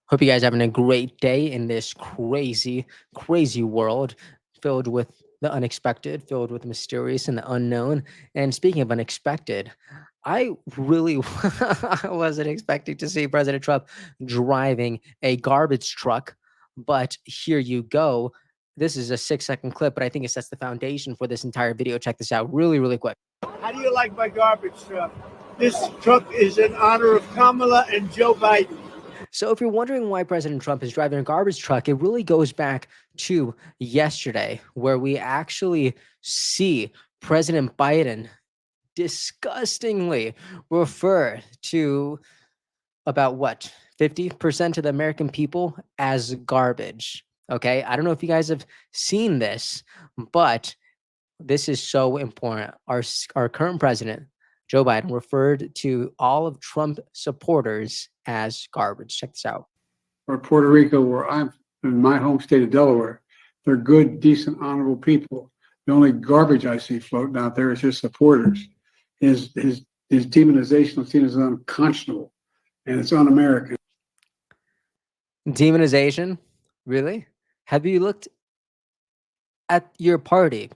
Hope you guys are having a great day in this crazy, crazy world filled with the unexpected, filled with the mysterious and the unknown. And speaking of unexpected, I really wasn't expecting to see President Trump driving a garbage truck, but here you go. This is a 6-second clip, but I think it sets the foundation for this entire video. Check this out really, really quick. How do you like my garbage truck? This truck is in honor of Kamala and Joe Biden. So if you're wondering why President Trump is driving a garbage truck, it really goes back to yesterday, where we actually see President Biden disgustingly refer to about what, 50% of the American people as garbage. Okay, I don't know if you guys have seen this, but this is so important. Our current president, Joe Biden, referred to all of Trump supporters as garbage. Check this out. Or Puerto Rico, where I'm in my home state of Delaware, they're good, decent, honorable people. The only garbage I see floating out there is his supporters. His demonization of is unconscionable, and it's un-American. Demonization? Really? Have you looked at your party?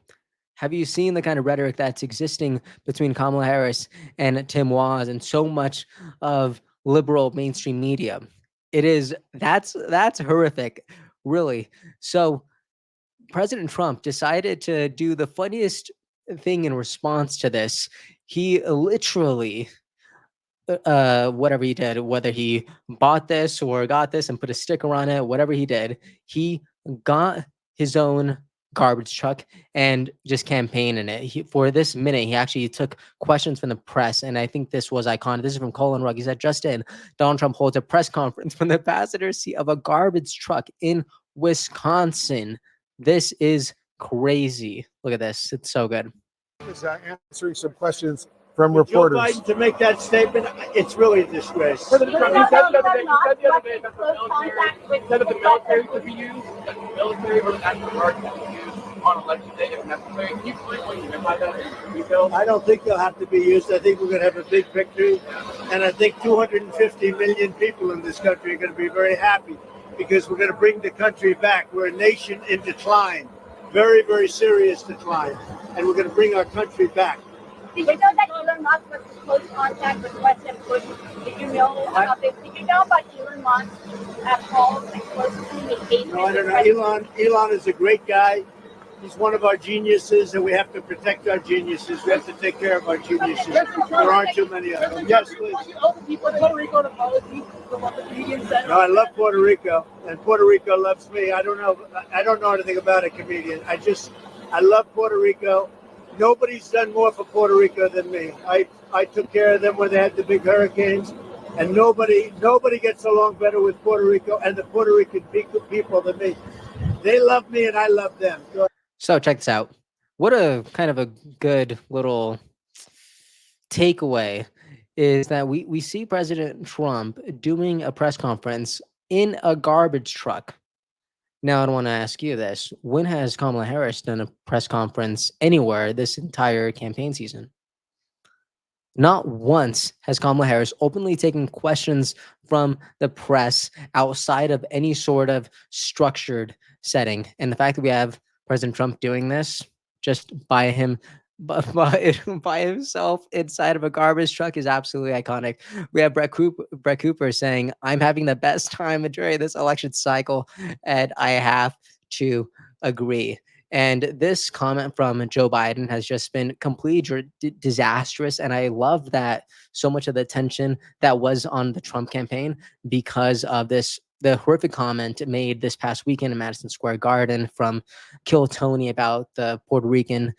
Have you seen the kind of rhetoric that's existing between Kamala Harris and Tim Walz and so much of liberal mainstream media? That's horrific, really. So President Trump decided to do the funniest thing in response to this. He literally, whatever he did, whether he bought this or got this and put a sticker on it, whatever he did, he got his own garbage truck and just campaign in it. For this minute, he actually took questions from the press, and I think this was iconic. This is from Colin Rugg. He said, just in, Donald Trump holds a press conference from the passenger seat of a garbage truck in Wisconsin. This is crazy. Look at this. It's so good. Is answering some questions from reporters. Joe Biden to make that statement, it's really a disgrace. You said the other day that the military could be used, that the military or the National Guard could be used on election day if necessary. Can you explain what you meant by that in detail? I don't think they'll have to be used. I think we're going to have a big victory. And I think 250 million people in this country are going to be very happy because we're going to bring the country back. We're a nation in decline, very, very serious decline. And we're going to bring our country back. Did you know that Elon Musk was in close contact with President Bush? Did you know about this? Did you know about Elon Musk calls and close communication? No, I don't know. Elon is a great guy. He's one of our geniuses, and we have to protect our geniuses. We have to take care of our geniuses. There aren't too many of them. Yes, please. No, I love Puerto Rico, and Puerto Rico loves me. I don't know anything about a comedian. I love Puerto Rico. Nobody's done more for Puerto Rico than me. I took care of them when they had the big hurricanes, and nobody gets along better with Puerto Rico and the Puerto Rican people than me. They love me, and I love them. So check this out. What a kind of a good little takeaway is that we see President Trump doing a press conference in a garbage truck. Now, I want to ask you this. When has Kamala Harris done a press conference anywhere this entire campaign season? Not once has Kamala Harris openly taken questions from the press outside of any sort of structured setting. And the fact that we have President Trump doing this just by himself inside of a garbage truck is absolutely iconic. We have Brett Cooper saying, "I'm having the best time during this election cycle," and I have to agree. And this comment from Joe Biden has just been completely disastrous. And I love that so much of the attention that was on the Trump campaign because of the horrific comment made this past weekend in Madison Square Garden from Kill Tony about the Puerto Rican,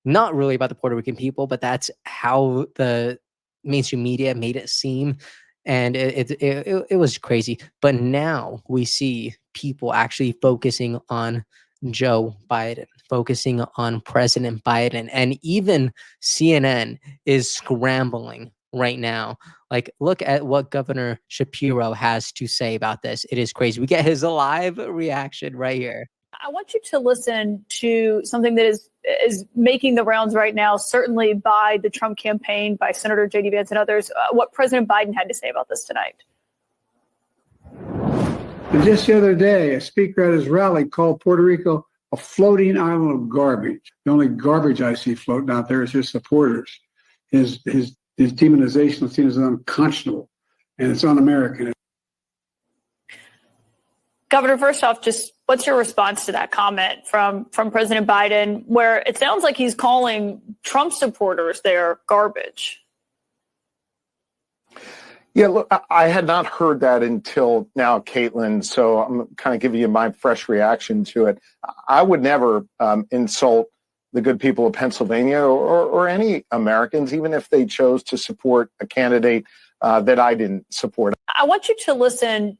not really about the Puerto Rican people, but that's how the mainstream media made it seem. And it was crazy. But now we see people actually focusing on Joe Biden, focusing on President Biden, and even CNN is scrambling right now. Like, look at what Governor Shapiro has to say about this. It is crazy. We get his live reaction right here. I want you to listen to something that is making the rounds right now, certainly by the Trump campaign, by Senator J.D. Vance and others, what President Biden had to say about this tonight. And just the other day, a speaker at his rally called Puerto Rico a floating island of garbage. The only garbage I see floating out there is his supporters. His demonization of things is unconscionable, and it's un-American. Governor, first off, just what's your response to that comment from President Biden, where it sounds like he's calling Trump supporters there garbage? Yeah, look, I had not heard that until now, Caitlin. So I'm kind of giving you my fresh reaction to it. I would never insult the good people of Pennsylvania or any Americans, even if they chose to support a candidate that I didn't support. I want you to listen.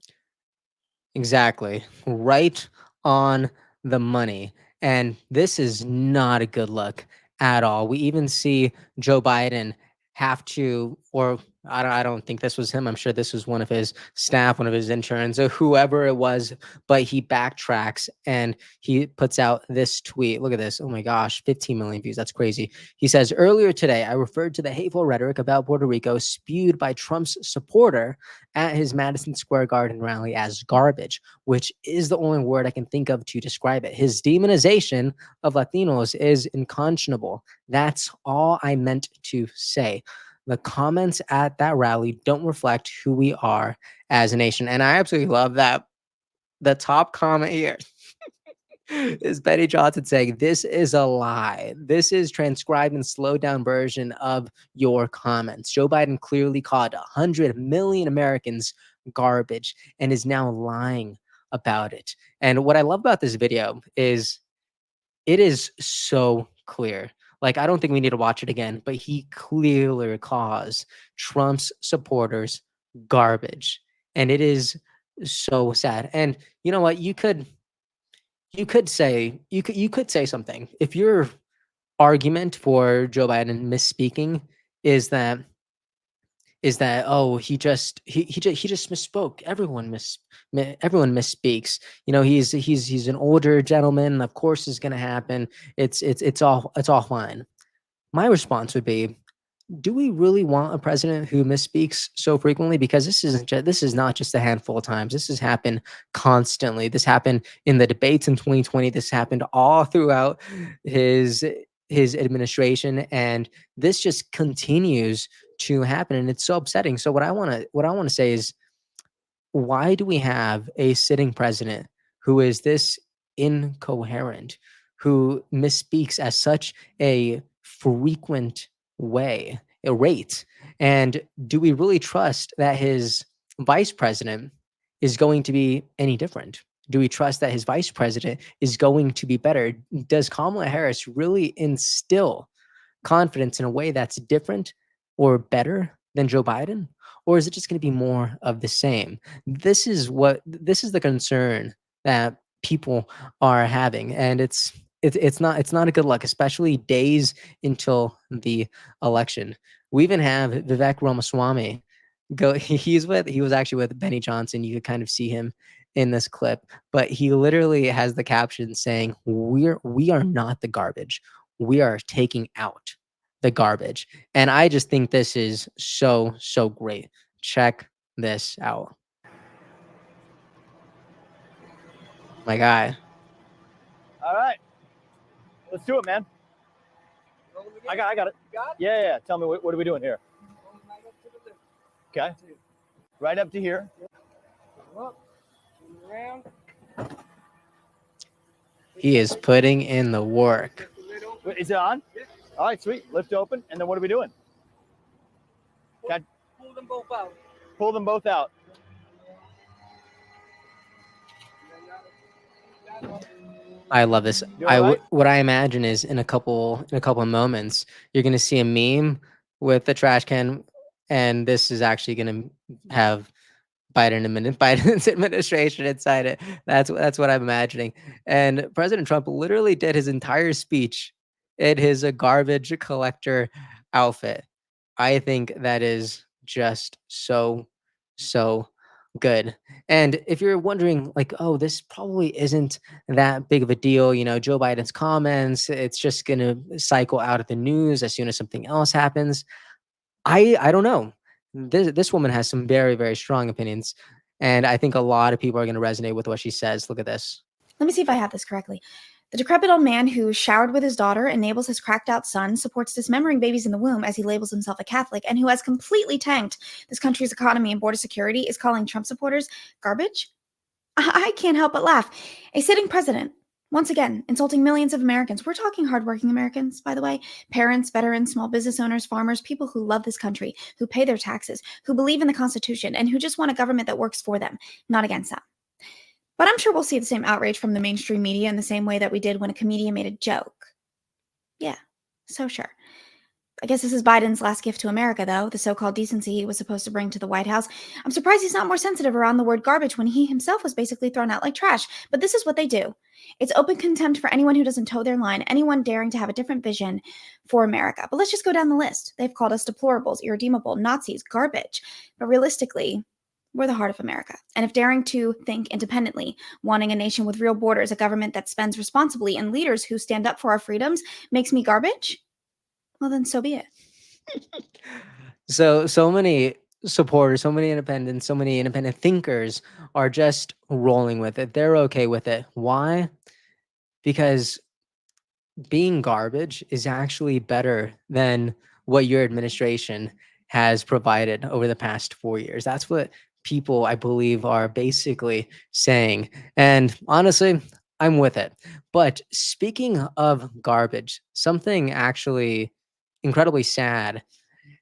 Exactly. Right on the money. And this is not a good look at all. We even see Joe Biden have to, or I don't think this was him. I'm sure this was one of his staff, one of his interns, or whoever it was, but he backtracks and he puts out this tweet. Look at this. Oh my gosh, 15 million views. That's crazy. He says, earlier today, I referred to the hateful rhetoric about Puerto Rico spewed by Trump's supporter at his Madison Square Garden rally as garbage, which is the only word I can think of to describe it. His demonization of Latinos is unconscionable. That's all I meant to say. The comments at that rally don't reflect who we are as a nation. And I absolutely love that the top comment here is Benny Johnson saying, this is a lie. This is transcribed and slowed down version of your comments. Joe Biden clearly called 100 million Americans garbage and is now lying about it. And what I love about this video is it is so clear. Like, I don't think we need to watch it again, but he clearly calls Trump's supporters garbage. And it is so sad. And you know what? You could say something. If your argument for Joe Biden misspeaking is that oh, he just misspoke. Everyone misspeaks. You know, he's an older gentleman. Of course, it's going to happen. It's all fine. My response would be, do we really want a president who misspeaks so frequently? Because this is not just a handful of times. This has happened constantly. This happened in the debates in 2020. This happened all throughout his administration, and this just continues to happen, and it's so upsetting. So what I want to say is, why do we have a sitting president who is this incoherent, who misspeaks at such a frequent rate? And do we really trust that his vice president is going to be any different? Do we trust that his vice president is going to be better? Does Kamala Harris really instill confidence in a way that's different or better than Joe Biden? Or is it just going to be more of the same? This is the concern that people are having, and it's not a good look, especially days until the election. We even have Vivek Ramaswamy go. He was actually with Benny Johnson. You could kind of see him in this clip, but he literally has the caption saying, "We are not the garbage. We are taking out the garbage." And I just think this is so great. Check this out. My guy. All right. Let's do it, man. I got it. Yeah. Tell me, what are we doing here? Okay. Right up to here. He is putting in the work. Wait, is it on? All right, sweet. Lift open, and then what are we doing? Pull them both out. Pull them both out. I love this. What I imagine is in a couple of moments, you're going to see a meme with the trash can, and this is actually going to have Biden's administration inside it. That's what I'm imagining. And President Trump literally did his entire speech in his garbage collector outfit. I think that is just so good. And if you're wondering, like, oh, this probably isn't that big of a deal, you know, Joe Biden's comments, it's just going to cycle out of the news as soon as something else happens. I don't know. This woman has some very, very strong opinions. And I think a lot of people are going to resonate with what she says. Look at this. Let me see if I have this correctly. The decrepit old man who showered with his daughter, enables his cracked out son, supports dismembering babies in the womb as he labels himself a Catholic, and who has completely tanked this country's economy and border security is calling Trump supporters garbage? I can't help but laugh. A sitting president, once again, insulting millions of Americans. We're talking hardworking Americans, by the way. Parents, veterans, small business owners, farmers, people who love this country, who pay their taxes, who believe in the Constitution, and who just want a government that works for them, not against them. But I'm sure we'll see the same outrage from the mainstream media in the same way that we did when a comedian made a joke. Yeah, so sure. I guess this is Biden's last gift to America, though, the so-called decency he was supposed to bring to the White House. I'm surprised he's not more sensitive around the word garbage when he himself was basically thrown out like trash. But this is what they do. It's open contempt for anyone who doesn't toe their line, anyone daring to have a different vision for America. But let's just go down the list. They've called us deplorables, irredeemable, Nazis, garbage. But realistically, we're the heart of America. And if daring to think independently, wanting a nation with real borders, a government that spends responsibly, and leaders who stand up for our freedoms makes me garbage, well, then so be it. So many supporters, so many independent thinkers are just rolling with it. They're okay with it. Why? Because being garbage is actually better than what your administration has provided over the past 4 years. That's what people, I believe, are basically saying. And honestly, I'm with it. But speaking of garbage, something actually incredibly sad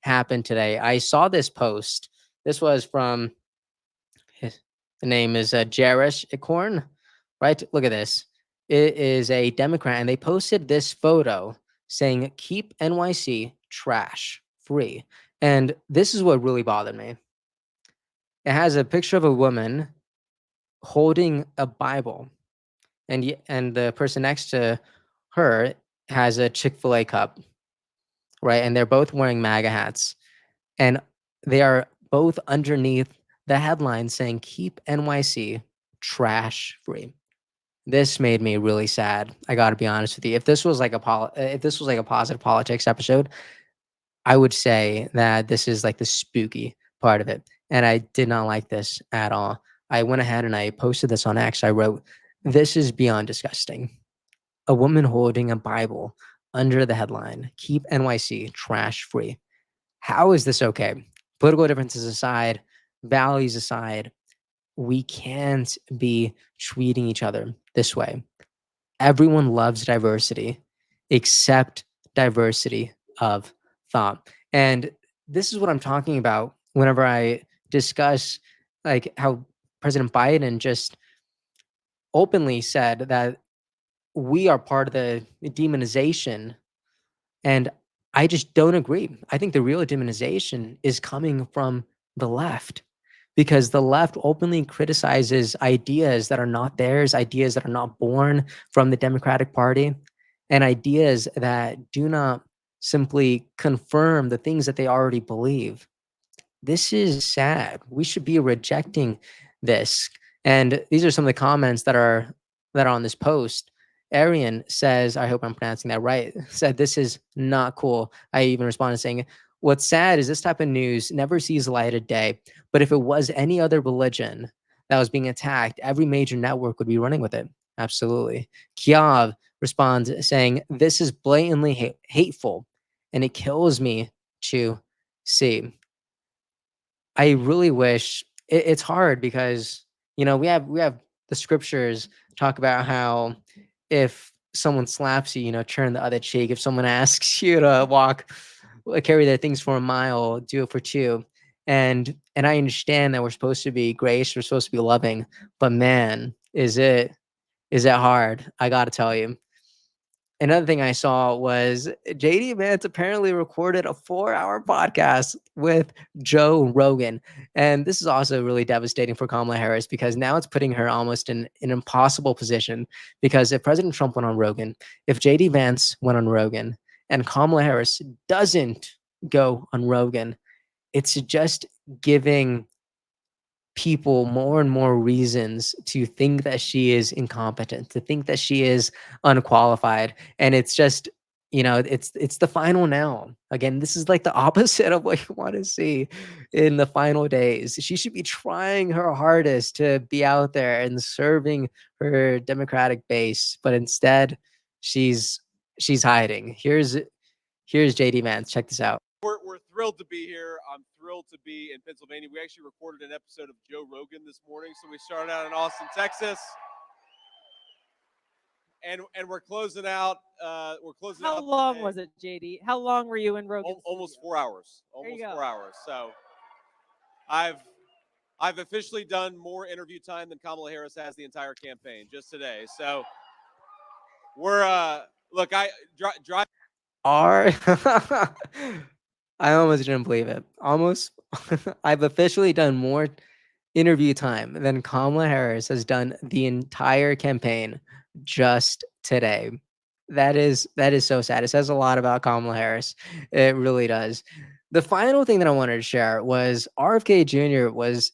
happened today. I saw this post. This was from, the name is Jarish Icorn, right? Look at this. It is a Democrat, and they posted this photo saying, "Keep NYC trash free." And this is what really bothered me. It has a picture of a woman holding a Bible, and the person next to her has a Chick-fil-A cup, right? And they're both wearing MAGA hats, and they are both underneath the headline saying, "Keep NYC trash free." This made me really sad. I got to be honest with you. If this was like a positive politics episode, I would say that this is like the spooky part of it. And I did not like this at all. I went ahead and I posted this on X. I wrote, "This is beyond disgusting. A woman holding a Bible under the headline, 'Keep NYC trash free.' How is this okay?" Political differences aside, values aside, we can't be treating each other this way. Everyone loves diversity except diversity of thought. And this is what I'm talking about whenever I discuss like how President Biden just openly said that we are part of the demonization. And I just don't agree. I think the real demonization is coming from the left, because the left openly criticizes ideas that are not theirs, ideas that are not born from the Democratic Party, and ideas that do not simply confirm the things that they already believe. This is sad. We should be rejecting this. And these are some of the comments that are on this post. Arian says, I hope I'm pronouncing that right, said, "This is not cool." I even responded saying, "What's sad is this type of news never sees the light of day. But if it was any other religion that was being attacked, every major network would be running with it." Absolutely. Kiev responds saying, "This is blatantly hateful, and it kills me to see." I really wish it's hard because, we have the scriptures talk about how if someone slaps you, turn the other cheek. If someone asks you to carry their things for a mile, do it for two. And I understand that we're supposed to be gracious, we're supposed to be loving, but man, is it hard? I got to tell you. Another thing I saw was JD Vance apparently recorded a 4-hour podcast with Joe Rogan. And this is also really devastating for Kamala Harris, because now it's putting her almost in an impossible position. Because if President Trump went on Rogan, if JD Vance went on Rogan, and Kamala Harris doesn't go on Rogan, it's just giving people more and more reasons to think that she is incompetent, to think that she is unqualified. And it's just, it's the final now. Again, this is like the opposite of what you want to see in the final days. She should be trying her hardest to be out there and serving her Democratic base, but instead she's hiding. Here's JD Vance. Check this out. We're thrilled to be here. I'm thrilled to be in Pennsylvania. We actually recorded an episode of Joe Rogan this morning, so we started out in Austin, Texas. And we're closing out. How long was it, JD? How long were you in Rogan? Almost 4 hours. Almost 4 hours. So I've officially done more interview time than Kamala Harris has the entire campaign just today. So we're look, I drive. I almost didn't believe it. Almost. I've officially done more interview time than Kamala Harris has done the entire campaign just today. That is so sad. It says a lot about Kamala Harris. It really does. The final thing that I wanted to share was RFK Jr. was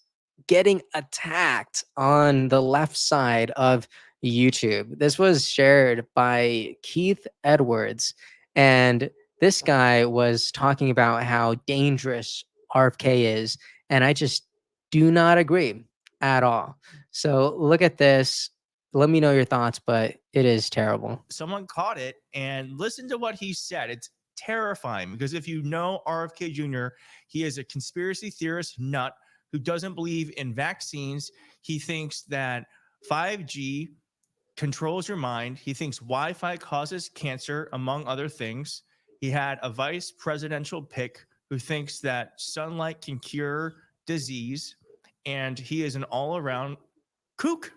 getting attacked on the left side of YouTube. This was shared by Keith Edwards, and this guy was talking about how dangerous RFK is, and I just do not agree at all. So look at this. Let me know your thoughts, but it is terrible. Someone caught it and listen to what he said. It's terrifying because if you know RFK Jr., he is a conspiracy theorist nut who doesn't believe in vaccines. He thinks that 5G controls your mind. He thinks Wi-Fi causes cancer, among other things. He had a vice presidential pick who thinks that sunlight can cure disease, and he is an all-around kook.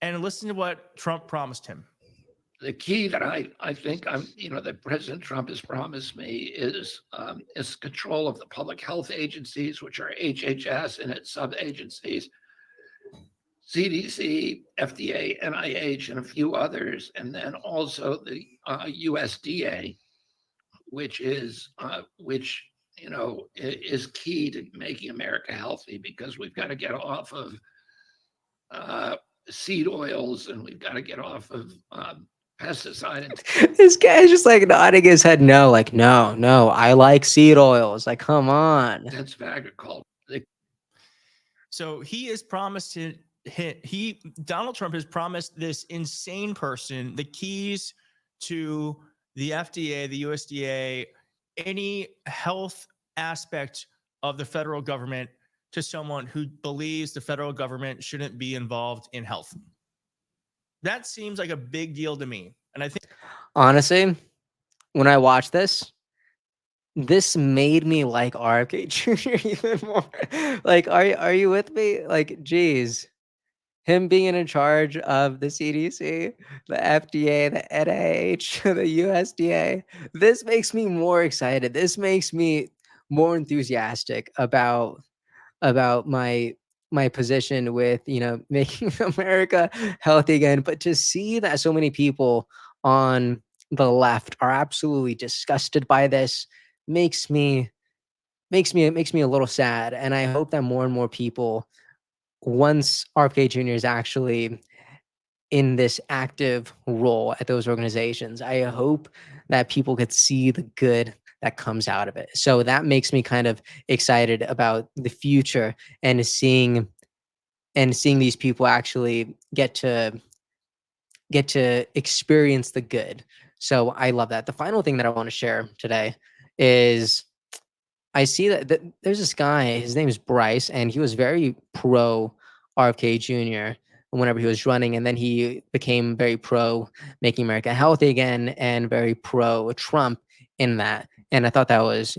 And listen to what Trump promised him. The key that I think that President Trump has promised me is control of the public health agencies, which are HHS and its sub-agencies, CDC, FDA, NIH, and a few others, and then also the USDA, which is key to making America healthy, because we've got to get off of seed oils and we've got to get off of pesticide. This guy's just like nodding his head no, like no, I like seed oils. Like, come on. That's agriculture. So he has promised Donald Trump has promised this insane person the keys to the FDA, the USDA, any health aspect of the federal government to someone who believes the federal government shouldn't be involved in health. That seems like a big deal to me. And I think, honestly, when I watched this made me like RFK Jr. even more. Like, are you with me? Like, geez, him being in charge of the CDC, the FDA, the NIH, the USDA, this makes me more excited. This makes me more enthusiastic about my position with making America healthy again. But to see that so many people on the left are absolutely disgusted by this makes me a little sad. And I hope that more and more people, once RFK Jr. is actually in this active role at those organizations, I hope that people could see the good that comes out of it. So that makes me kind of excited about the future and seeing these people actually get to experience the good. So I love that. The final thing that I want to share today is I see that there's this guy, his name is Bryce, and he was very pro RFK Jr. whenever he was running, and then he became very pro making America healthy again and very pro Trump in that. And I thought that was,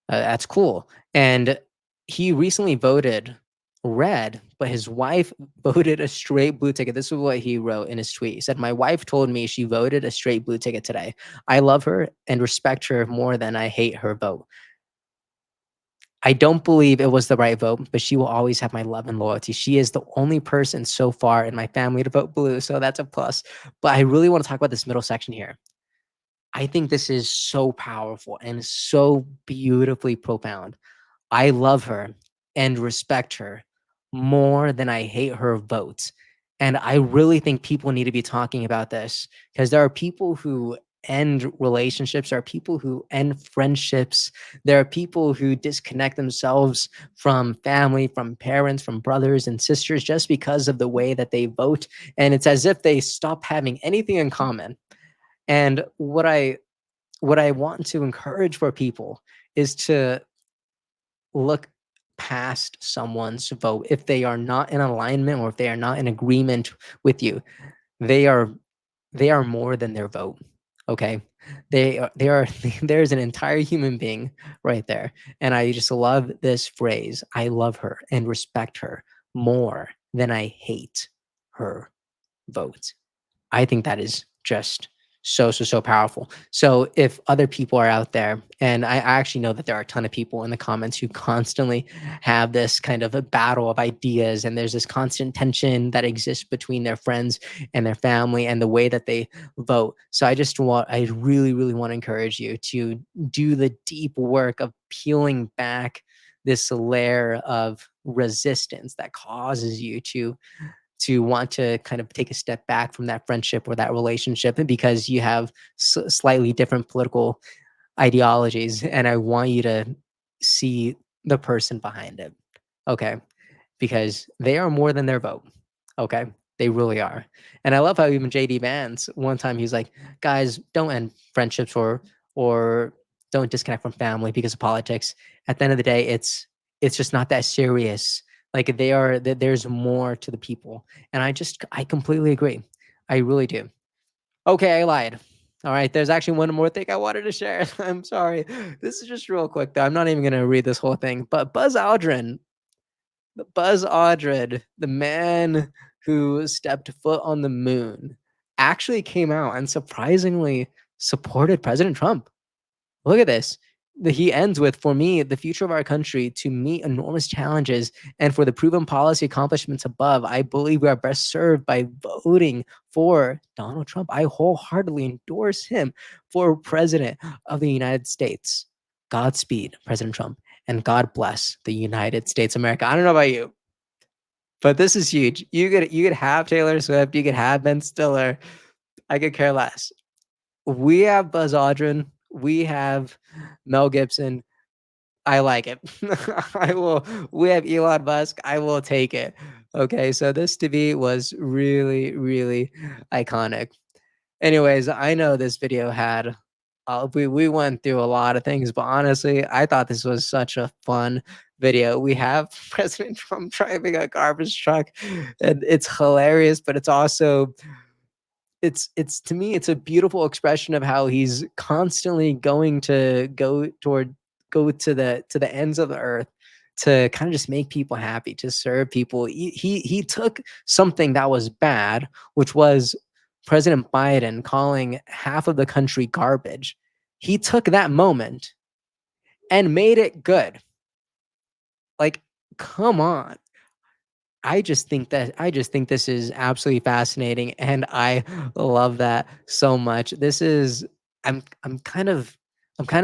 that's cool. And he recently voted red, but his wife voted a straight blue ticket. This is what he wrote in his tweet. He said, "My wife told me she voted a straight blue ticket today. I love her and respect her more than I hate her vote. I don't believe it was the right vote, but she will always have my love and loyalty. She is the only person so far in my family to vote blue, so that's a plus." But I really want to talk about this middle section here. I think this is so powerful and so beautifully profound. I love her and respect her more than I hate her votes. And I really think people need to be talking about this, because there are people who end relationships. There are people who end friendships. There are people who disconnect themselves from family, from parents, from brothers and sisters just because of the way that they vote. And it's as if they stop having anything in common. And what I want to encourage for people is to look past someone's vote. If they are not in alignment or if they are not in agreement with you, they are more than their vote. Okay, they are there's an entire human being right there. And I just love this phrase: I love her and respect her more than I hate her vote. I think that is just so powerful. So if other people are out there, and I actually know that there are a ton of people in the comments who constantly have this kind of a battle of ideas, and there's this constant tension that exists between their friends and their family and the way that they vote. So I really want to encourage you to do the deep work of peeling back this layer of resistance that causes you to want to kind of take a step back from that friendship or that relationship because you have slightly different political ideologies, and I want you to see the person behind it. Okay, because they are more than their vote. Okay, they really are. And I love how even JD Vance one time he's like, guys, don't end friendships or don't disconnect from family because of politics. At the end of the day, it's just not that serious. Like there's more to the people. And I completely agree. I really do. Okay, I lied. All right, there's actually one more thing I wanted to share. I'm sorry. This is just real quick though. I'm not even gonna read this whole thing, but Buzz Aldrin, the man who stepped foot on the moon, actually came out and surprisingly supported President Trump. Look at this. He ends with, for me, the future of our country to meet enormous challenges and for the proven policy accomplishments above, I believe we are best served by voting for Donald Trump. I wholeheartedly endorse him for president of the United States. Godspeed, President Trump, and God bless the United States of America. I don't know about you, but this is huge. You could have Taylor Swift, you could have Ben Stiller. I could care less. We have Buzz Aldrin. We have Mel Gibson. I like it. I will. We have Elon Musk. I will take it. Okay, so this to me was really iconic. Anyways, I know this video had we went through a lot of things, but honestly, I thought this was such a fun video. We have President Trump driving a garbage truck, and it's hilarious, but it's also it's to me it's a beautiful expression of how he's constantly going to go to the ends of the earth to kind of just make people happy, to serve people. He took something that was bad, which was President Biden calling half of the country garbage. He took that moment and made it good. Like, come on. I just think this is absolutely fascinating, and I love that so much. This is I'm kind of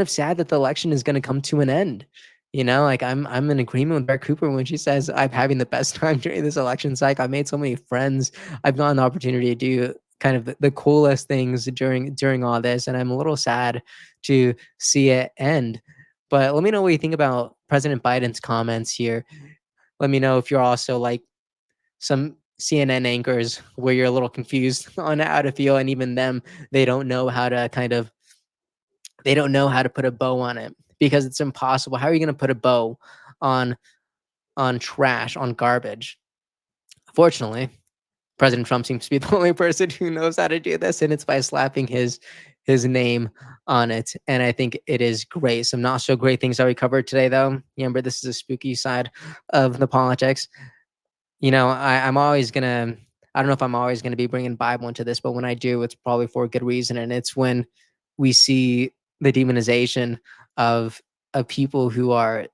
sad that the election is going to come to an end. You know, like I'm in agreement with Bear Cooper when she says I'm having the best time during this election cycle. I made so many friends. I've gotten the opportunity to do kind of the coolest things during all this, and I'm a little sad to see it end. But let me know what you think about President Biden's comments here. Let me know if you're also like some CNN anchors where you're a little confused on how to feel, and even them, they don't know how to put a bow on it because it's impossible. How are you going to put a bow on trash, on garbage? Fortunately, President Trump seems to be the only person who knows how to do this, and it's by slapping his name on it. And I think it is great. Some not so great things that we covered today, though. Remember, this is a spooky side of the politics. You know, I'm always gonna. I don't know if I'm always gonna be bringing Bible into this, but when I do, it's probably for a good reason, and it's when we see the demonization of people who are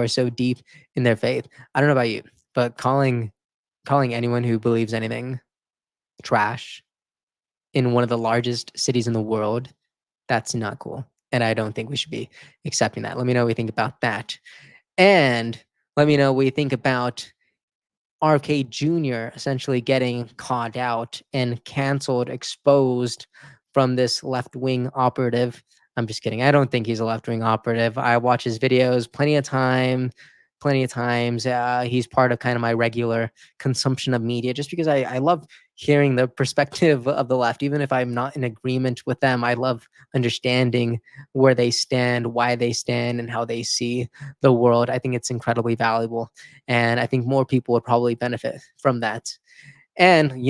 so deep in their faith. I don't know about you, but calling anyone who believes anything trash in one of the largest cities in the world, that's not cool, and I don't think we should be accepting that. Let me know what you think about that, and let me know what you think about RFK Jr. essentially getting caught out and canceled, exposed from this left-wing operative. I'm just kidding. I don't think he's a left-wing operative. I watch his videos plenty of times. He's part of kind of my regular consumption of media just because I love hearing the perspective of the left. Even if I'm not in agreement with them, I love understanding where they stand, why they stand, and how they see the world. I think it's incredibly valuable. And I think more people would probably benefit from that. And,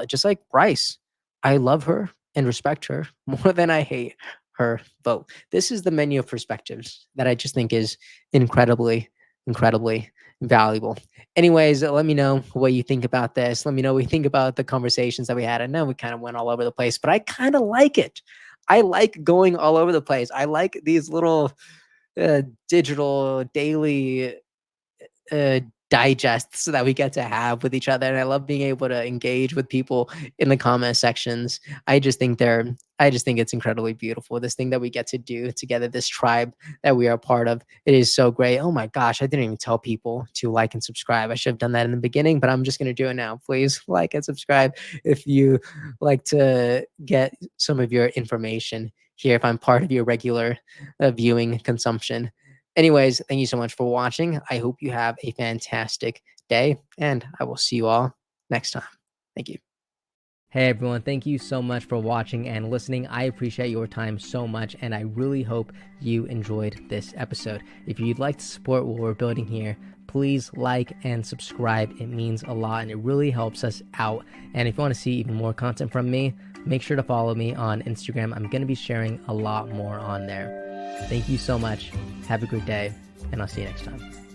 just like Bryce, I love her and respect her more than I hate her vote. This is the menu of perspectives that I just think is incredibly, incredibly valuable. Anyways, let me know what you think about this. Let me know what you think about the conversations that we had. I know we kind of went all over the place, but I kind of like it. I like going all over the place. I like these little digital daily digests that we get to have with each other, and I love being able to engage with people in the comment sections. I just think it's incredibly beautiful, this thing that we get to do together, this tribe that we are part of. It is so great. Oh my gosh, I didn't even tell people to like and subscribe. I should have done that in the beginning, but I'm just going to do it now. Please like and subscribe if you like to get some of your information here, if I'm part of your regular viewing consumption. Anyways, thank you so much for watching. I hope you have a fantastic day, and I will see you all next time. Thank you. Hey everyone, thank you so much for watching and listening. I appreciate your time so much, and I really hope you enjoyed this episode. If you'd like to support what we're building here, please like and subscribe. It means a lot, and it really helps us out. And if you want to see even more content from me, make sure to follow me on Instagram. I'm going to be sharing a lot more on there. Thank you so much. Have a great day, and I'll see you next time.